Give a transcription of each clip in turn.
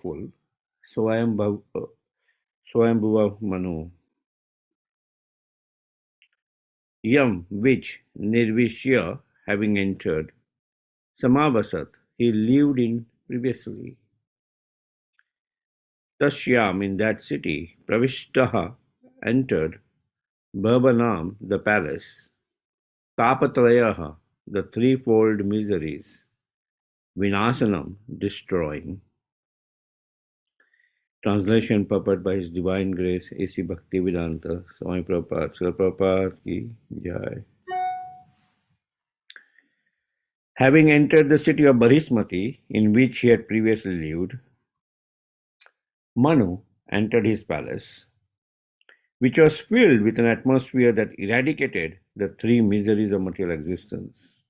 powerful Swayambhuva Manu, Yam which Nirvishya having entered, Samavasat he lived in previously. Tashyam in that city, Pravishtaha entered, Bhavanam the palace, Tapatrayaha the threefold miseries, Vinasanam destroying. Translation purport by His Divine Grace A.C. Bhaktivedanta Swami Prabhupada, Srila Prabhupada ki Jai. Having entered the city of Barismati, in which he had previously lived, Manu entered his palace, which was filled with an atmosphere that eradicated the three miseries of material existence.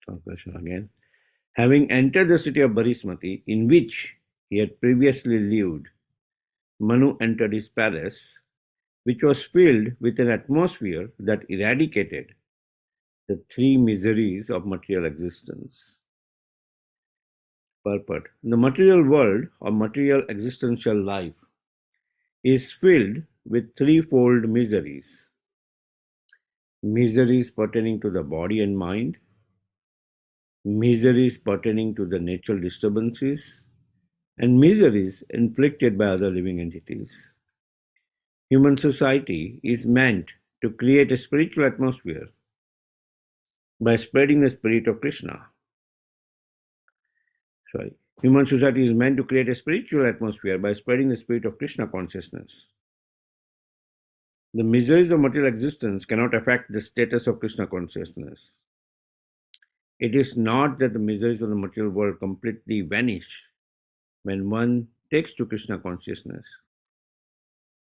Translation again. Having entered the city of Barismati, in which he had previously lived, Manu entered his palace, which was filled with an atmosphere that eradicated the three miseries of material existence. Purport. The material world or material existential life is filled with threefold miseries. Miseries pertaining to the body and mind, miseries pertaining to the natural disturbances, and miseries inflicted by other living entities. Human society is meant to create a spiritual atmosphere by spreading the spirit of Krishna. Human society is meant to create a spiritual atmosphere by spreading the spirit of Krishna consciousness. The miseries of material existence cannot affect the status of Krishna consciousness. It is not that the miseries of the material world completely vanish when one takes to Krishna consciousness.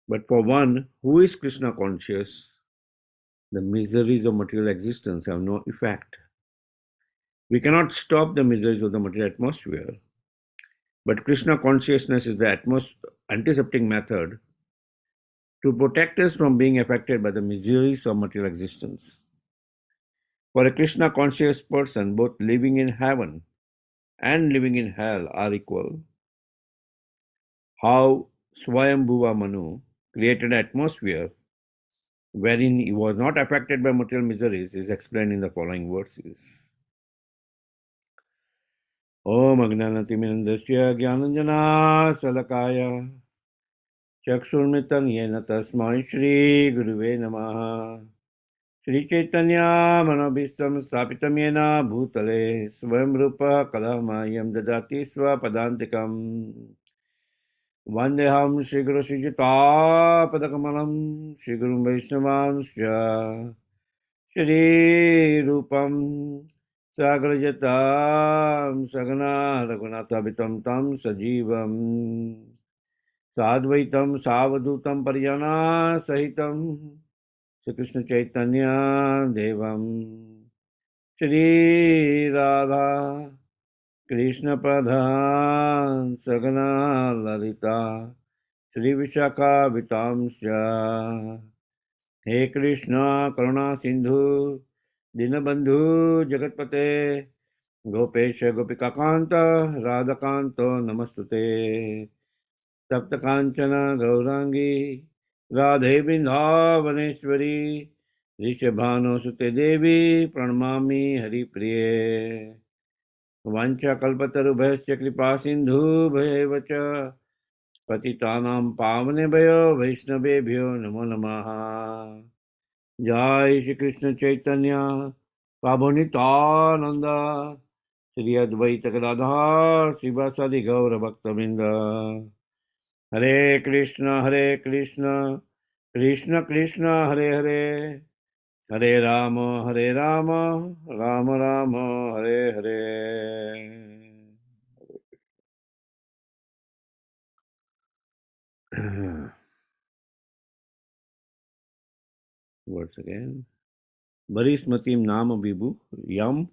But for one who is Krishna conscious, the miseries of material existence have no effect. We cannot stop the miseries of the material atmosphere, but Krishna consciousness is the antiseptic method to protect us from being affected by the miseries of material existence. For a Krishna conscious person, both living in heaven and living in hell are equal. How Swayambhuva Manu created an atmosphere wherein he was not affected by material miseries is explained in the following verses. Om Agnanatimirandasya Jnananjana Salakaya Chakshurmitan Yena Tasmai Shri Guruve Namaha Shri Chaitanya Manobhistam Stapitam Yena Bhutale Swayam Rupa Kalamayam Dadati Swapadantikam Vandeham Shri Guru Shri Jita Padakamalam Shri Guru Vaishnavansya Shri Rupam Sagrajatam Sagana Raghunathabitam Tam Sajivam Sadvaitam Savadutam Parijana Sahitam Shri Krishna Chaitanya Devam Shri Radha Krishna Pradhan Sagana Lalita Shri Vishakha Vitamsya He Krishna Karuna Sindhu Dinabandhu Jagatpate Gopesha Gopikakanta Radhakanto Namastute Tapta Kanchana Gaurangi Radhe Vrindavaneshwari Rishabhano Sute Devi Pranamami Hari Priye Vancha Kalpatarubhasya Kripa Sindhu Bhayevacha Patitanam Pavane Vaishnavebhyo Namo Namaha Jai Shri Krishna Chaitanya Prabhu Nityananda Shri Advaita Gadadhar Srivasadi Gaura Bhaktavinda Hare Krishna Krishna Krishna Hare Hare Hare Rama Rama Rama Hare Hare. Words again. Barismatim Nama Vibhu Yam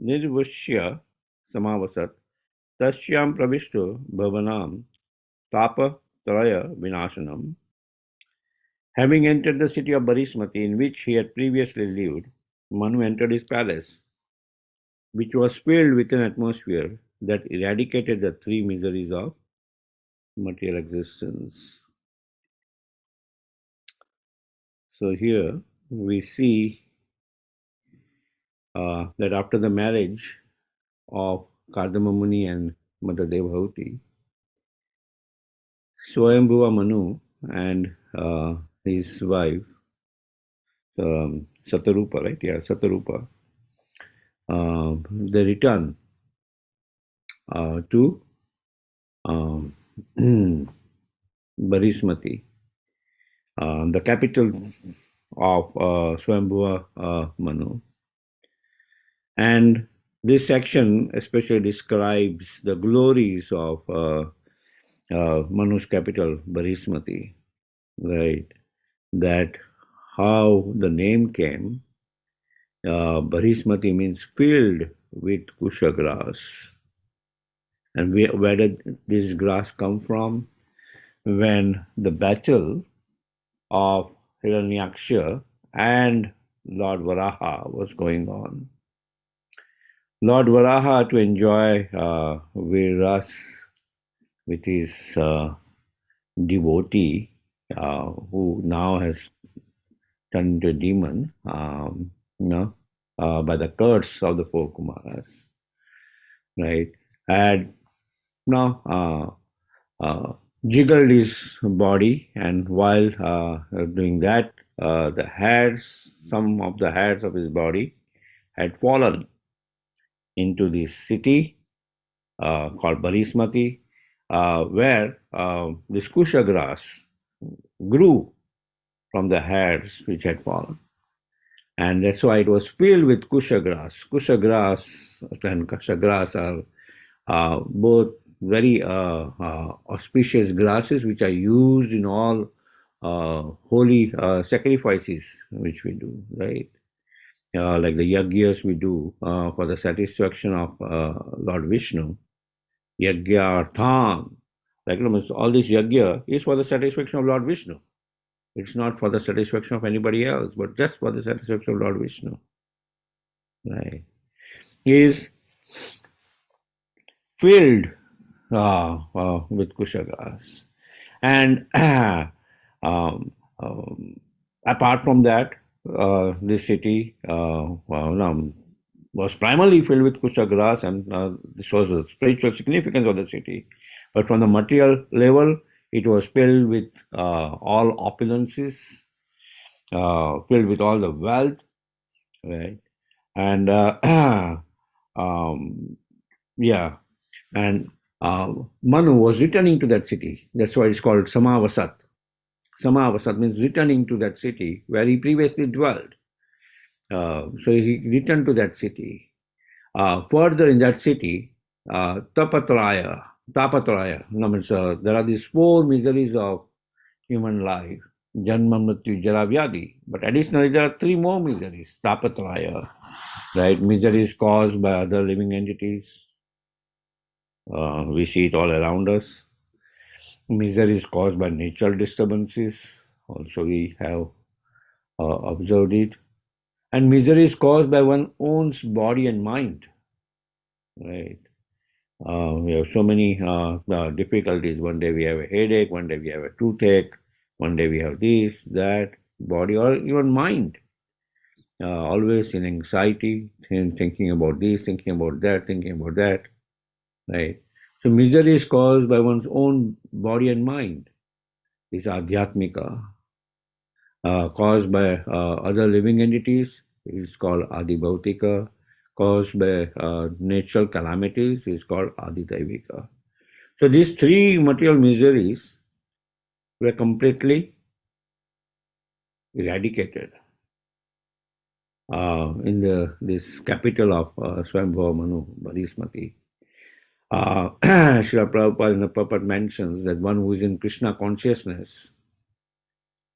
Nirvashya Samavasat Tasyam Pravishto Bhavanam Tapa Traya Vinashanam. Having entered the city of Barismati, in which he had previously lived, Manu entered his palace, which was filled with an atmosphere that eradicated the three miseries of material existence. So here we see that after the marriage of Kardama Muni and Mother Devhuti, Swayambhuva Manu and his wife Satarupa, right? Yeah, Satarupa. They return to Barismati, the capital of Swayambhuva Manu. And this section especially describes the glories of Manu's capital, Barismati, right? That how the name came. Barismati means filled with kusha grass. And where did this grass come from? When the battle of Hiranyaksha and Lord Varaha was going on, Lord Varaha, to enjoy Virras with his devotee, who now has turned into a demon, by the curse of the four Kumaras, right, had jiggled his body, and while doing that, some of the hairs of his body had fallen into this city called Barismati, where this kusha grass grew from the hairs which had fallen. And that's why it was filled with kusha grass. Kusha grass and kusha grass are both very auspicious grasses which are used in all holy sacrifices which we do, right? Like the yagyas we do for the satisfaction of Lord Vishnu. Yagya Artham. Like all this yagya is for the satisfaction of Lord Vishnu. It's not for the satisfaction of anybody else, but just for the satisfaction of Lord Vishnu. Right? He is filled with kusha grass. And apart from that, this city was primarily filled with kusha grass, and this was the spiritual significance of the city. But from the material level, it was filled with all opulences, filled with all the wealth, right? And and Manu was returning to that city. That's why it's called Samavasat. Samavasat means returning to that city where he previously dwelled. So he returned to that city. Further in that city, Tapatraya, means there are these four miseries of human life: Janma, Mrityu, Jara, Vyadi. But additionally, there are three more miseries: Tapatraya, right? Miseries caused by other living entities. We see it all around us. Miseries caused by natural disturbances. Also, we have observed it. And misery is caused by one's own body and mind, right? We have so many difficulties. One day we have a headache, one day we have a toothache, one day we have this, that, body, or even mind. Always in anxiety, thinking about this, thinking about that, right? So misery is caused by one's own body and mind. It's adhyatmika. Caused by other living entities, it's called adibhautika. Caused by natural calamities, is called adidaivika. So these three material miseries were completely eradicated in this capital of Swayambhuva Manu, Barismati. Srila Prabhupada in the purport mentions that one who is in Krishna consciousness,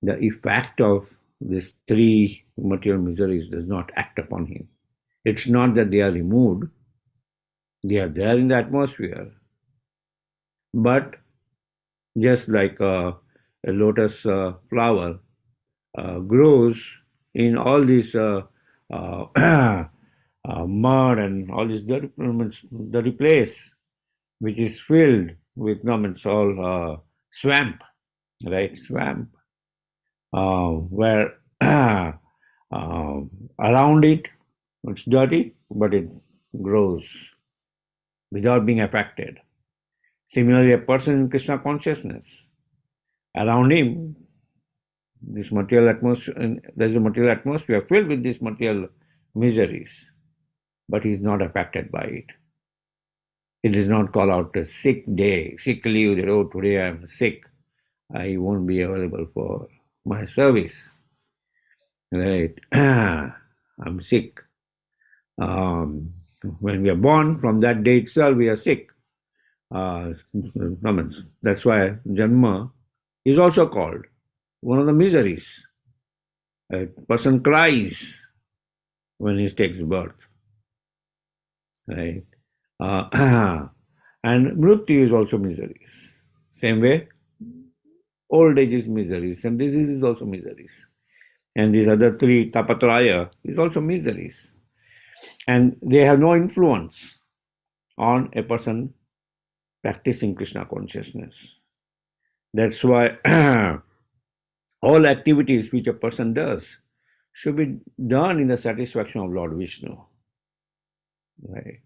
the effect of these three material miseries does not act upon him. It's not that they are removed, they are there in the atmosphere, but just like a lotus flower grows in all these mud and all this dirty place, which is filled with all swamp, right? Swamp, where around it it's dirty, but it grows without being affected. Similarly, a person in Krishna consciousness, around him, this material atmosphere, there's a material atmosphere filled with these material miseries, but he is not affected by it. It does not call out a sick day, sick leave that, oh, today I'm sick, I won't be available for my service. Right? I'm sick. When we are born, from that day itself, we are sick. That's why Janma is also called one of the miseries. A person cries when he takes birth. Right? And Mrityu is also miseries. Same way, old age is miseries, and disease is also miseries. And these other three, Tapatraya, is also miseries. And they have no influence on a person practicing Krishna consciousness. That's why all activities which a person does should be done in the satisfaction of Lord Vishnu. Right?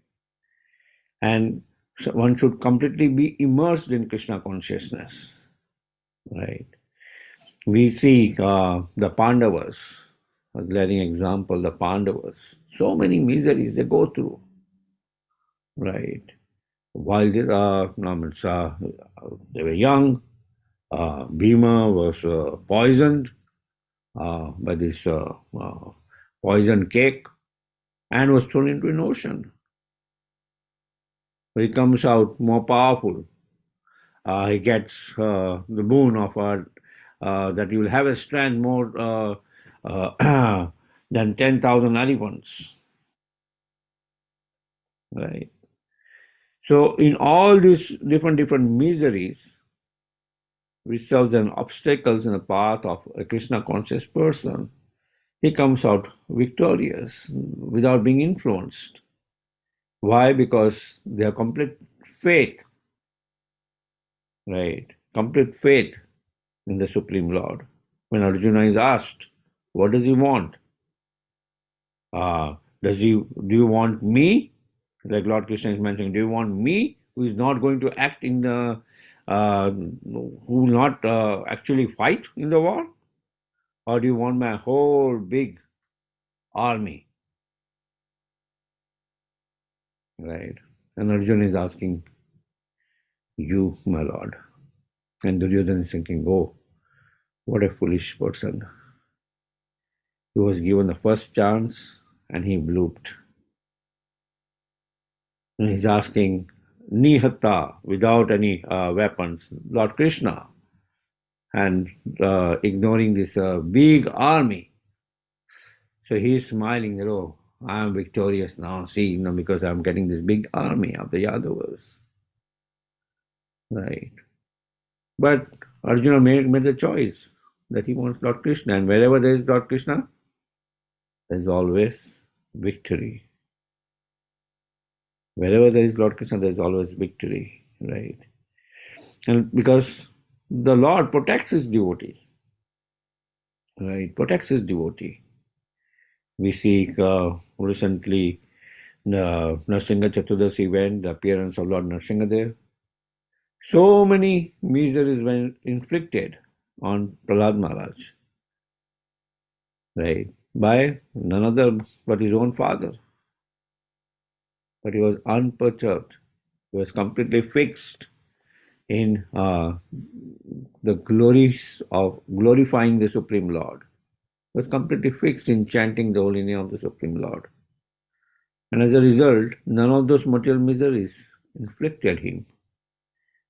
And so one should completely be immersed in Krishna consciousness. Right? We see the Pandavas, a glaring example, the Pandavas, so many miseries they go through. Right? While they were young, Bhima was poisoned by this poison cake and was thrown into an ocean. He comes out more powerful. He gets the boon of that you will have a strength more than 10,000 elephants. Right. So in all these different miseries, which serves as obstacles in the path of a Krishna conscious person, he comes out victorious without being influenced. Why? Because they have complete faith, right? Complete faith in the Supreme Lord. When Arjuna is asked, what does he want? Do you want me? Like Lord Krishna is mentioning, do you want me who is not going to act in the, who will not actually fight in the war? Or do you want my whole big army? Right? And Arjuna is asking, you, my Lord. And Duryodhana is thinking, oh, what a foolish person. He was given the first chance and he blooped. And he's asking, Nihata, without any weapons, Lord Krishna, and ignoring this big army. So he's smiling, oh, I am victorious now, see, because I'm getting this big army of the Yadavas. Right. But Arjuna made the choice that he wants Lord Krishna, and wherever there is Lord Krishna, there is always victory. Wherever there is Lord Krishna, there is always victory, right? And because the Lord protects his devotee, right? Protects his devotee. We see recently the Narsingha Chaturdashi event, the appearance of Lord Narsingha there. So many miseries were inflicted on Prahlad Maharaj, right? By none other but his own father. But he was unperturbed. He was completely fixed in the glories of glorifying the Supreme Lord. He was completely fixed in chanting the holy name of the Supreme Lord. And as a result, none of those material miseries inflicted him,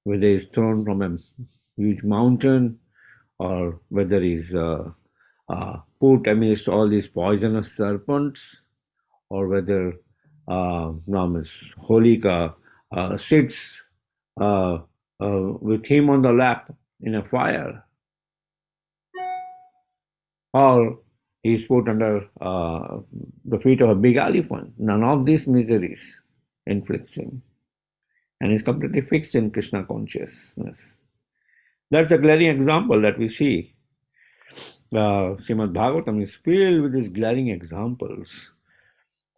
whether he is thrown from a huge mountain or whether he is put amidst all these poisonous serpents, or whether Holika sits with him on the lap in a fire, or he is put under the feet of a big elephant. None of these miseries inflicts him, and is completely fixed in Krishna consciousness. That's a glaring example that we see. Srimad Bhagavatam is filled with these glaring examples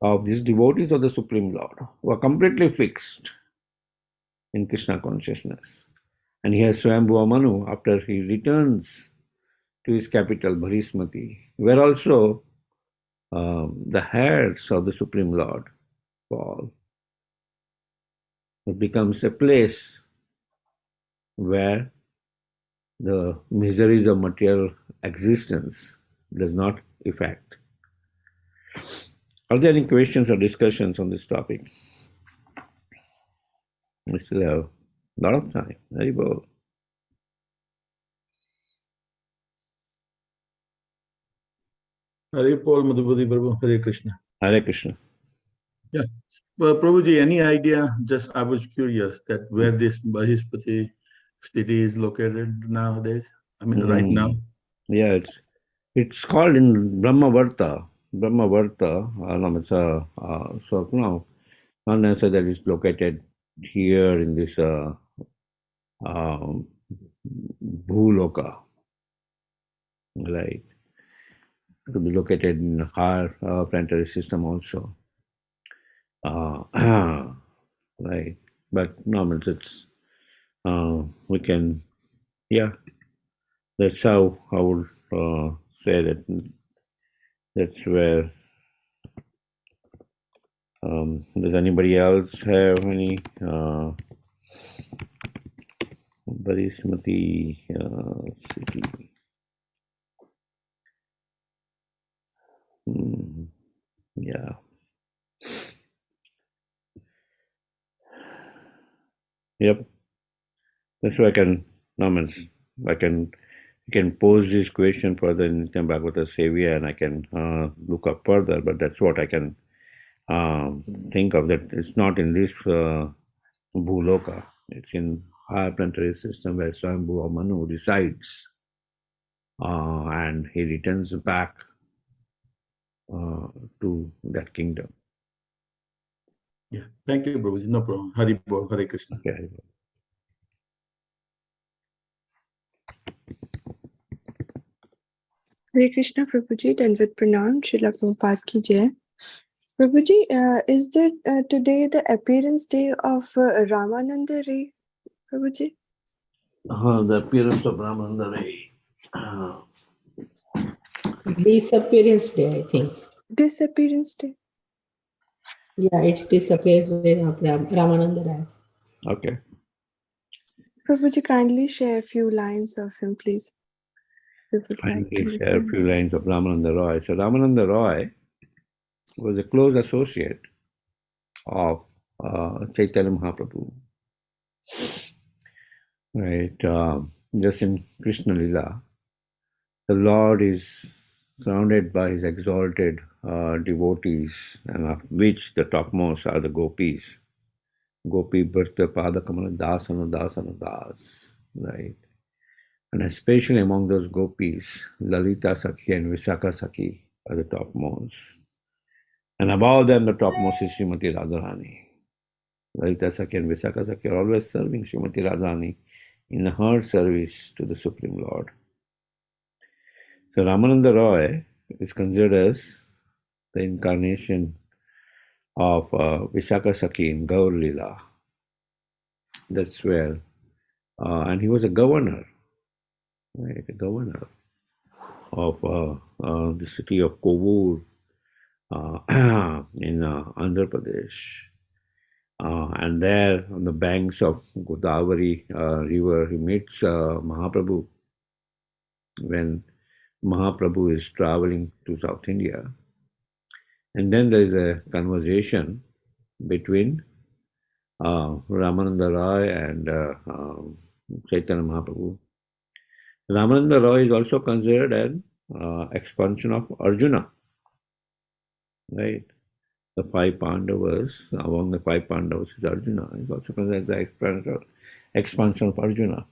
of these devotees of the Supreme Lord who are completely fixed in Krishna consciousness. And here Swayambhuva Manu, after he returns to his capital Bharismati, where also the hairs of the Supreme Lord fall. It becomes a place where the miseries of material existence does not affect. Are there any questions or discussions on this topic? We still have a lot of time. Very well. Hare Paul Madhubadi Prabhu, Hare Krishna. Hare Krishna. Yeah. Well, Prabhuji, any idea? Just I was curious that where this Bahispati city is located nowadays. I mean, right now. Yeah, it's called in Brahmavarta. No, it's so now. One answer that is located here in this Bhuloka, right? It will be located in higher planetary system also, right? But no, it's we can, yeah. That's how I would say that. That's where. Does anybody else have any Barismati city? Yeah. Yep. That's why I can. I can pose this question further in Nitya Bhagavata Sevya, and I can look up further. But that's what I can think of. That it's not in this Bhuloka. It's in higher planetary system where Swayambhuva Manu resides, and he returns back to that kingdom. Yeah. Thank you, Prabhuji. No problem. Hare Bol, Hare Krishna. Okay. Hare Krishna, Prabhuji. Dandavat Pranam, Srila Prabhupada ki jai. Prabhuji, is there today the appearance day of Ramananda Ray, Prabhuji? The appearance of Ramananda Ray. Disappearance day, I think. Disappearance day. Yeah, it's disappearance day of Ramananda Rai. Okay. Prabhuji, kindly share a few lines of him, please. We would like to share a few lines of Ramananda Roy. So Ramananda Roy was a close associate of Chaitanya Mahaprabhu. Right. Just in Krishna Lila, the Lord is surrounded by his exalted devotees, and of which the topmost are the gopis. Gopi Bharta Pada Kamala Dasana Dasana Das. Right. And especially among those gopis, Lalita Sakhi and Visakha Sakhi are the topmost. And above them, the topmost is Srimati Radharani. Lalita Sakhi and Visakha Sakhi are always serving Srimati Radharani in her service to the Supreme Lord. So Ramananda Roy is considered as the incarnation of Visakha Sakhi in Gaur Lila. That's where, and he was a governor, right, a governor of the city of Kovur in Andhra Pradesh. And there on the banks of Godavari river, he meets Mahaprabhu when Mahaprabhu is traveling to South India. And then there is a conversation between Ramananda Roy and Chaitanya Mahaprabhu. Ramananda Roy is also considered an expansion of Arjuna, right? The five Pandavas, among the five Pandavas is Arjuna. It's also considered the expansion of Arjuna.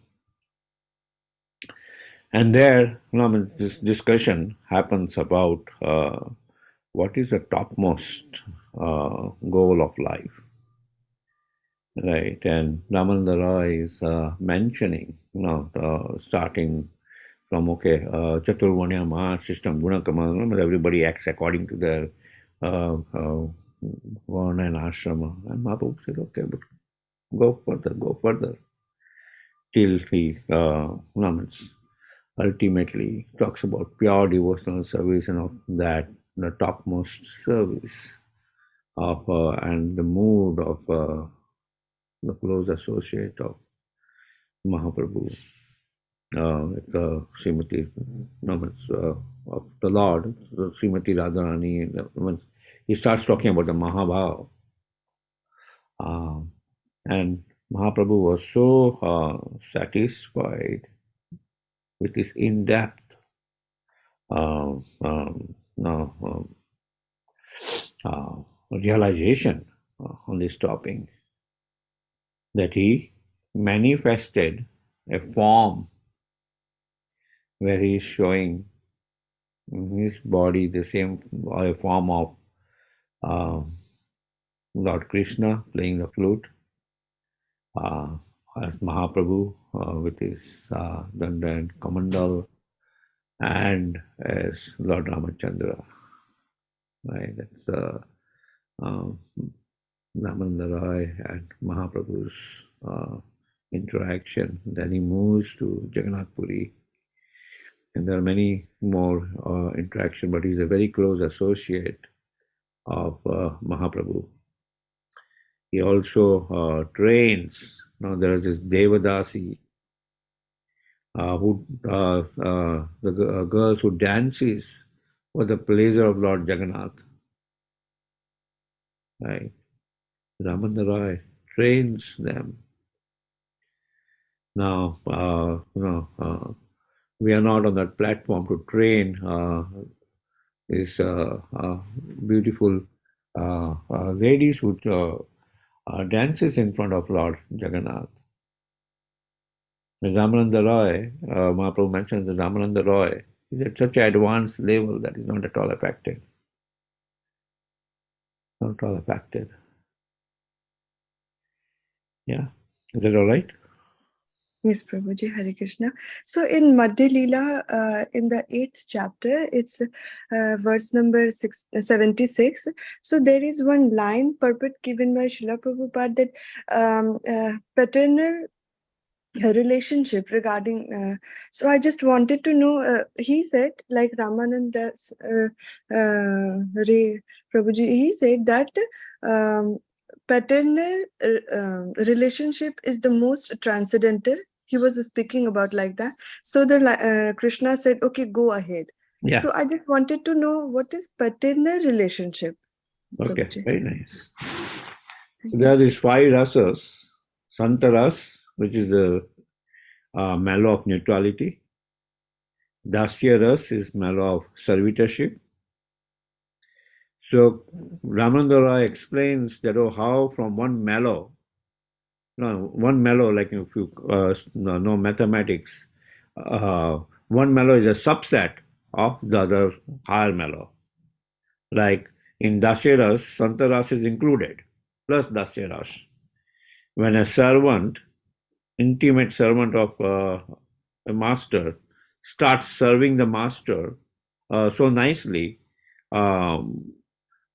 And there, this discussion happens about what is the topmost goal of life, right? And Ramananda Roy is mentioning, starting from Chaturvanya Maha system, Guna Kama, everybody acts according to their Varna and Ashrama. And Mahaprabhu said, okay, but go further, till he ultimately talks about pure devotional service and of that, the topmost service of and the mood of the close associate of Mahaprabhu, Srimati, of the Lord, Srimati Radharani. He starts talking about the Mahabhav. And Mahaprabhu was so satisfied with his in-depth realization on this topic that he manifested a form where he is showing in his body the same form of Lord Krishna playing the flute, as Mahaprabhu with his Danda and Kamandal, and as Lord Ramachandra. Right? That's Ramananda Roy and Mahaprabhu's interaction. Then he moves to Jagannath Puri. And there are many more interactions, but he's a very close associate of Mahaprabhu. He also trains. Now there is this Devadasi, the girls who dances for the pleasure of Lord Jagannath. Right? Ramananda Roy trains them. Now, we are not on that platform to train these beautiful ladies who dances in front of Lord Jagannath. Ramananda Roy, Mahaprabhu mentions that Ramananda Roy is at such an advanced level that is not at all affected. Not at all affected. Yeah, is that all right? Yes, Prabhuji, Hare Krishna. So in Madhya Leela, in the 8th chapter, it's verse number 76. So there is one line purport given by Srila Prabhupada that paternal relationship regarding, so I just wanted to know, he said, like Ramananda Prabhuji, he said that paternal relationship is the most transcendental. He was speaking about like that. So the Krishna said, okay, go ahead. Yeah. So I just wanted to know, what is paternal relationship? Okay, Prabhuji? very nice. So there are these 5 rasas. Santaras, which is the mellow of neutrality. Dasya ras is mellow of servitorship. So Ramananda Roy explains that how from one mellow, like if you know mathematics, one mellow is a subset of the other higher mellow. Like in Dasyaras, Santaras is included, plus Dasyaras. When a servant, intimate servant of a master, starts serving the master so nicely,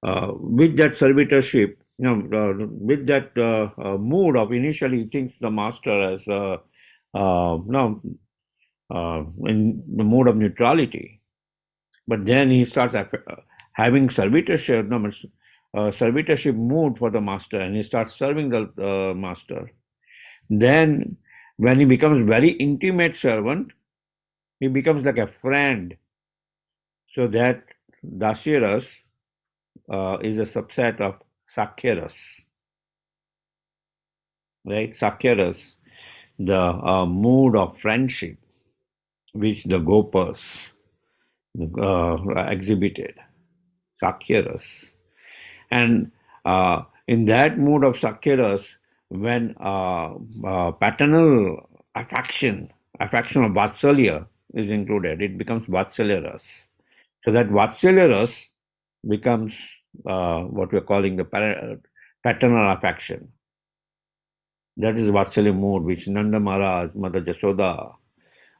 with that servitorship, with that mood of initially he thinks the master as in the mode of neutrality, but then he starts having servitorship, servitorship mood for the master, and he starts serving the master. Then, when he becomes very intimate servant, he becomes like a friend. So that Dasyaras is a subset of Sakyaras. Right? Sakyaras, the mood of friendship which the Gopas exhibited. Sakyaras. And in that mood of Sakyaras, when paternal affection of Vatsalya is included. It becomes Vatsalya Ras. So that Vatsalya Ras becomes what we're calling the paternal affection. That is Vatsalya mood which Nanda Maharaj, Mother Jasoda,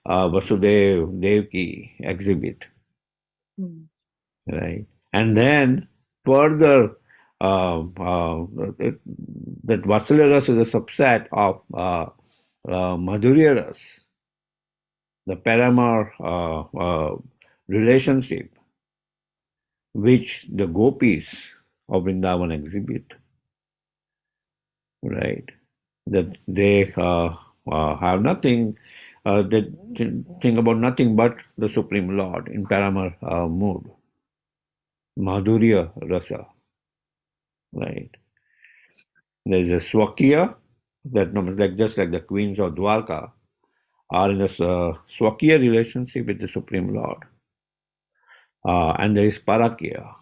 Vasudev, Devki exhibit. Right? And then further, that Vatsalya Ras is a subset of Madhurya Ras, the Paramar relationship which the gopis of Vrindavan exhibit. Right? That they have nothing, they think about nothing but the Supreme Lord in Paramar mood. Madhurya Rasa. Right? There is a Swakiya, that like just like the queens of Dwarka are in a Swakiya relationship with the Supreme Lord. And there is Parakya.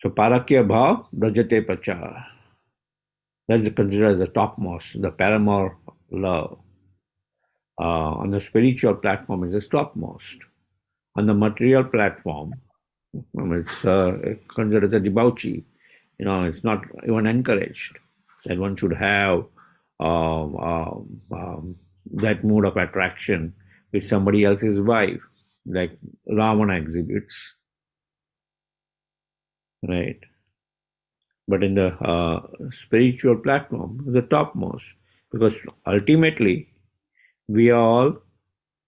So Parakya Bhav Brajate Prachar. That is considered as the topmost, the paramore love. On the spiritual platform, it is topmost. On the material platform, it's considered as a debauchee. It's not even encouraged that one should have that mood of attraction with somebody else's wife, like Ravana exhibits. Right? But in the spiritual platform, the topmost, because ultimately we are all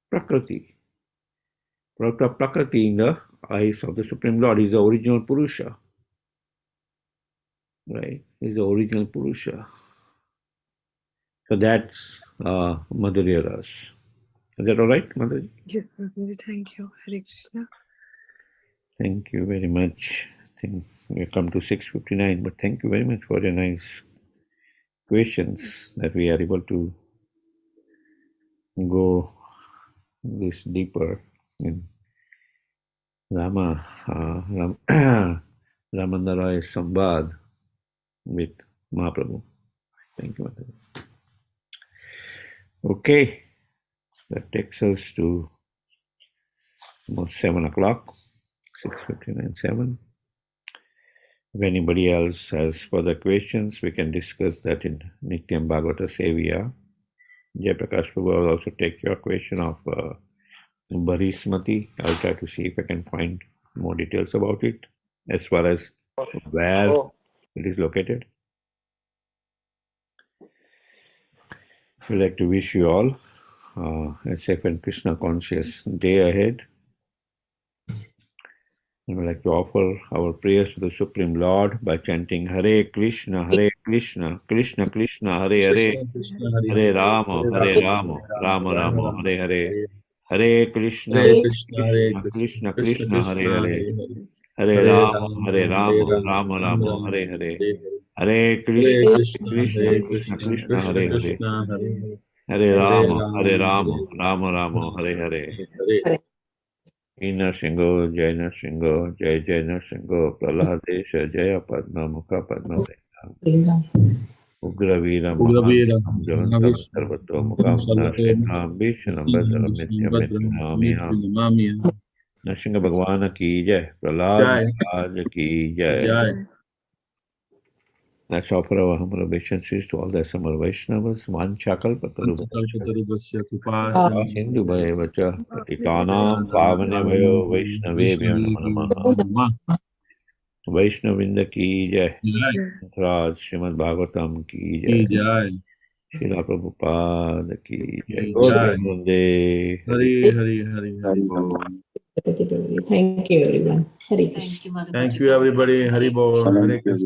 Prakriti. Prakriti in the eyes of the Supreme Lord is the original Purusha. Right? Is the original Purusha. So that's Madhurya Ras. Is that all right, Madhuri? Yes, Prabhuji. Thank you. Hare Krishna. Thank you very much. I think we come to 6:59, but thank you very much for your nice questions that we are able to go this deeper in Ramananda Roy's Sambad with Mahaprabhu. Thank you, Madhuri. Okay, that takes us to about 7 o'clock, 6:59, 7. If anybody else has further questions, we can discuss that in Nityam Bhagavata Sevya. Jayaprakash Prabhu will also take your question of Barismati. I'll try to see if I can find more details about it as far as where it is located. We'd like to wish you all a safe and Krishna conscious day ahead. And we'd like to offer our prayers to the Supreme Lord by chanting Hare Krishna, Krishna Krishna, Hare Hare, Hare Rama, Rama Rama, Hare Hare, Hare Krishna, Krishna Krishna, Hare Hare, Hare Rama, Rama Rama, Hare Hare, Hare Krishna, Krishna Hare Hare, Hare Rama, Rama Rama, Hare Hare. Nrsingo, Jai Nrsingo, Jai Nrsingo, Pralahadesha, Jaya Padma, Mukha Padma, Ugra Veera, Maham, Javantam, Sarvato, Mukham, Narsinam, Vishnam, Badaram, Nityam, Nityam, Nrsinga Bhagwana ki Jai, Prahlad Maharaj ki Jai. Let's offer our humble obeisances to all the Samar Vaishnavas, Vanchakalpatarubhasya, Sindhu Bhayavacha, Patitanam, Pavanebhayo, Vaishnavebhyo Namo Namaha. Vaishnavinda ki Jai, Raj Srimad Bhagavatam ki Jai, Srila Prabhupada ki Jai, Gaudiya Thank you, everyone. Hare Krishna. Thank you, Madhuri. Thank you, everybody. Hari Bol. Hare Krishna.